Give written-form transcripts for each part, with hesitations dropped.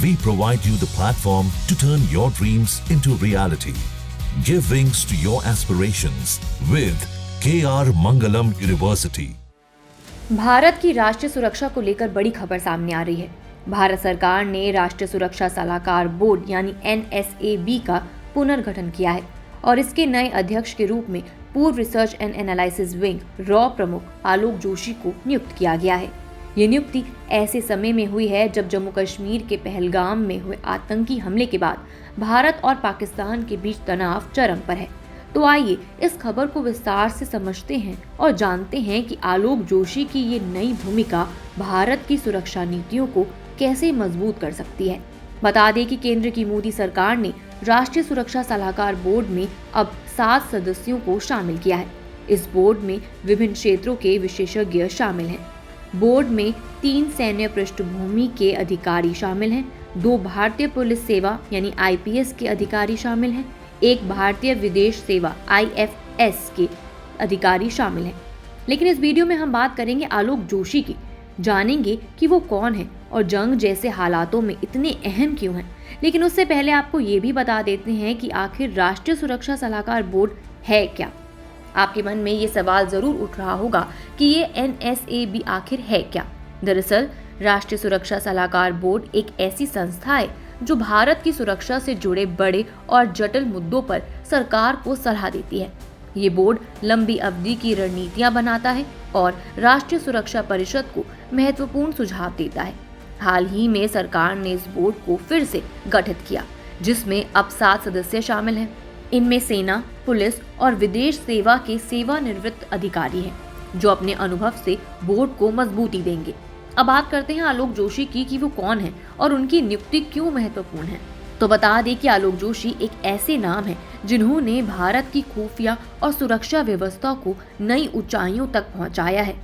We provide you the platform to turn your dreams into reality. Give wings to your aspirations with KR Mangalam University. Bharat की राष्ट्रीय सुरक्षा को लेकर बड़ी खबर सामने आ रही है। भारत सरकार ने राष्ट्रीय सुरक्षा सलाहकार बोर्ड यानी NSAB का पुनर्गठन किया है और इसके नए अध्यक्ष के रूप में पूर्व research and analysis wing raw प्रमुख आलोक जोशी को नियुक्त किया गया है। ये नियुक्ति ऐसे समय में हुई है जब जम्मू कश्मीर के पहलगाम में हुए आतंकी हमले के बाद भारत और पाकिस्तान के बीच तनाव चरम पर है। तो आइए इस खबर को विस्तार से समझते हैं और जानते हैं कि आलोक जोशी की ये नई भूमिका भारत की सुरक्षा नीतियों को कैसे मजबूत कर सकती है। बता दें कि केंद्र की मोदी सरकार ने राष्ट्रीय सुरक्षा सलाहकार बोर्ड में अब 7 सदस्यों को शामिल किया है। इस बोर्ड में विभिन्न क्षेत्रों के विशेषज्ञ शामिल हैं। बोर्ड में 3 सैन्य पृष्ठभूमि के अधिकारी शामिल हैं, 2 भारतीय पुलिस सेवा यानी IPS के अधिकारी शामिल हैं, 1 भारतीय विदेश सेवा IFS के अधिकारी शामिल हैं। लेकिन इस वीडियो में हम बात करेंगे आलोक जोशी की, जानेंगे कि वो कौन है और जंग जैसे हालातों में इतने अहम क्यों हैं। लेकिन उससे पहले आपको ये भी बता देते हैं कि आखिर राष्ट्रीय सुरक्षा सलाहकार बोर्ड है क्या। आपके मन में ये सवाल जरूर उठ रहा होगा कि ये NSAB आखिर है क्या। दरअसल राष्ट्रीय सुरक्षा सलाहकार बोर्ड एक ऐसी संस्था है जो भारत की सुरक्षा से जुड़े बड़े और जटिल मुद्दों पर सरकार को सलाह देती है। ये बोर्ड लंबी अवधि की रणनीतियां बनाता है और राष्ट्रीय सुरक्षा परिषद को महत्वपूर्ण सुझाव देता है। हाल ही में सरकार ने इस बोर्ड को फिर से गठित किया, जिसमें अब 7 सदस्य शामिल हैं। इनमें सेना, पुलिस और विदेश सेवा के सेवानिवृत्त अधिकारी हैं, जो अपने अनुभव से बोर्ड को मजबूती देंगे। अब बात करते हैं आलोक जोशी की कि वो कौन है और उनकी नियुक्ति क्यों महत्वपूर्ण है। तो बता दें कि आलोक जोशी एक ऐसे नाम है जिन्होंने भारत की खुफिया और सुरक्षा व्यवस्था को नई ऊंचाइयों तक पहुंचाया है।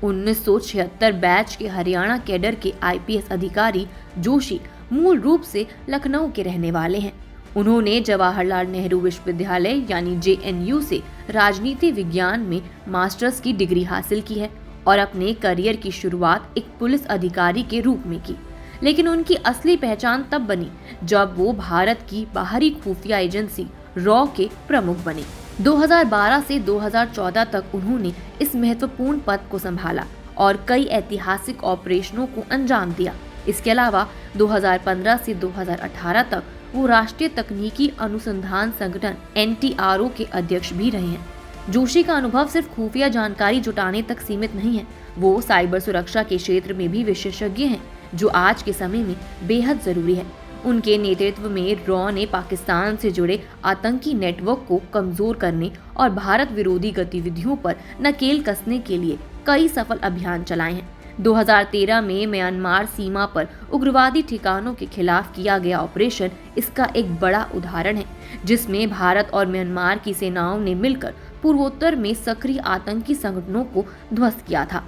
1976 बैच के हरियाणा कैडर के IPS अधिकारी जोशी मूल रूप से लखनऊ के रहने वाले हैं। उन्होंने जवाहरलाल नेहरू विश्वविद्यालय यानी JNU से राजनीति विज्ञान में मास्टर्स की डिग्री हासिल की है और अपने करियर की शुरुआत एक पुलिस अधिकारी के रूप में की। लेकिन उनकी असली पहचान तब बनी जब वो भारत की बाहरी खुफिया एजेंसी रॉ के प्रमुख बने। 2012 से 2014 तक उन्होंने इस महत्वपूर्ण पद को संभाला और कई ऐतिहासिक ऑपरेशनों को अंजाम दिया। इसके अलावा 2015 से 2018 तक वो राष्ट्रीय तकनीकी अनुसंधान संगठन NTRO के अध्यक्ष भी रहे हैं। जोशी का अनुभव सिर्फ खुफिया जानकारी जुटाने तक सीमित नहीं है, वो साइबर सुरक्षा के क्षेत्र में भी विशेषज्ञ हैं, जो आज के समय में बेहद जरूरी है। उनके नेतृत्व में रॉ ने पाकिस्तान से जुड़े आतंकी नेटवर्क को कमजोर करने और भारत विरोधी गतिविधियों पर नकेल कसने के लिए कई सफल अभियान चलाए हैं। 2013 में म्यांमार सीमा पर उग्रवादी ठिकानों के खिलाफ किया गया ऑपरेशन इसका एक बड़ा उदाहरण है, जिसमें भारत और म्यांमार की सेनाओं ने मिलकर पूर्वोत्तर में सक्रिय आतंकी संगठनों को ध्वस्त किया था।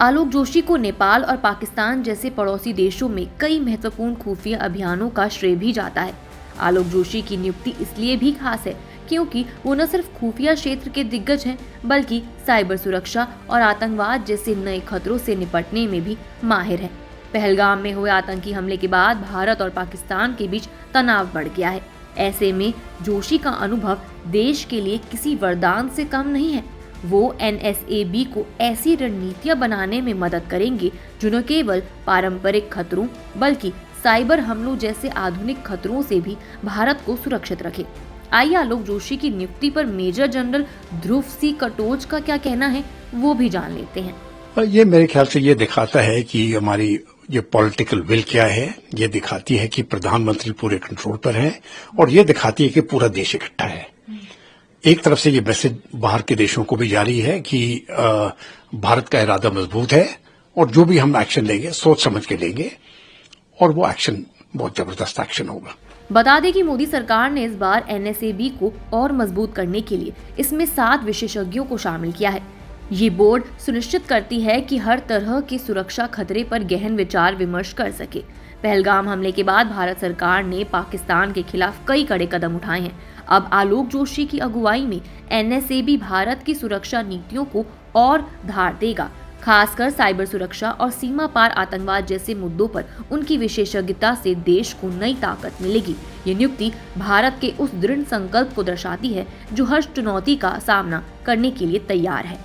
आलोक जोशी को नेपाल और पाकिस्तान जैसे पड़ोसी देशों में कई महत्वपूर्ण खुफिया अभियानों का श्रेय भी जाता है। आलोक जोशी की नियुक्ति इसलिए भी खास है क्योंकि वो न सिर्फ खुफिया क्षेत्र के दिग्गज हैं, बल्कि साइबर सुरक्षा और आतंकवाद जैसे नए खतरों से निपटने में भी माहिर हैं। पहलगाम में हुए आतंकी हमले के बाद भारत और पाकिस्तान के बीच तनाव बढ़ गया है। ऐसे में जोशी का अनुभव देश के लिए किसी वरदान से कम नहीं है। वो NSAB को ऐसी रणनीतियां बनाने में मदद करेंगे जो न केवल पारंपरिक खतरों बल्कि साइबर हमलों जैसे आधुनिक खतरों से भी भारत को सुरक्षित रखे। आइए आलोक जोशी की नियुक्ति पर मेजर जनरल ध्रुव सी कटोच का क्या कहना है वो भी जान लेते हैं। ये मेरे ख्याल से ये दिखाता है कि हमारी ये पॉलिटिकल विल क्या है, ये दिखाती है कि प्रधानमंत्री पूरे कंट्रोल पर है और ये दिखाती है कि पूरा देश इकट्ठा है। एक तरफ से ये मैसेज बाहर के देशों को भी जारी है कि भारत का इरादा मजबूत है और जो भी हम एक्शन लेंगे सोच समझ के लेंगे और वो एक्शन बहुत जबरदस्त एक्शन होगा। बता दें कि मोदी सरकार ने इस बार NSAB को और मजबूत करने के लिए इसमें 7 विशेषज्ञों को शामिल किया है। ये बोर्ड सुनिश्चित करती है कि हर तरह के सुरक्षा खतरे पर गहन विचार विमर्श कर सके। पहलगाम हमले के बाद भारत सरकार ने पाकिस्तान के खिलाफ कई कड़े कदम उठाए हैं। अब आलोक जोशी की अगुवाई में NSAB भारत की सुरक्षा नीतियों को और धार देगा, खासकर साइबर सुरक्षा और सीमा पार आतंकवाद जैसे मुद्दों पर उनकी विशेषज्ञता से देश को नई ताकत मिलेगी। ये नियुक्ति भारत के उस दृढ़ संकल्प को दर्शाती है जो हर चुनौती का सामना करने के लिए तैयार है।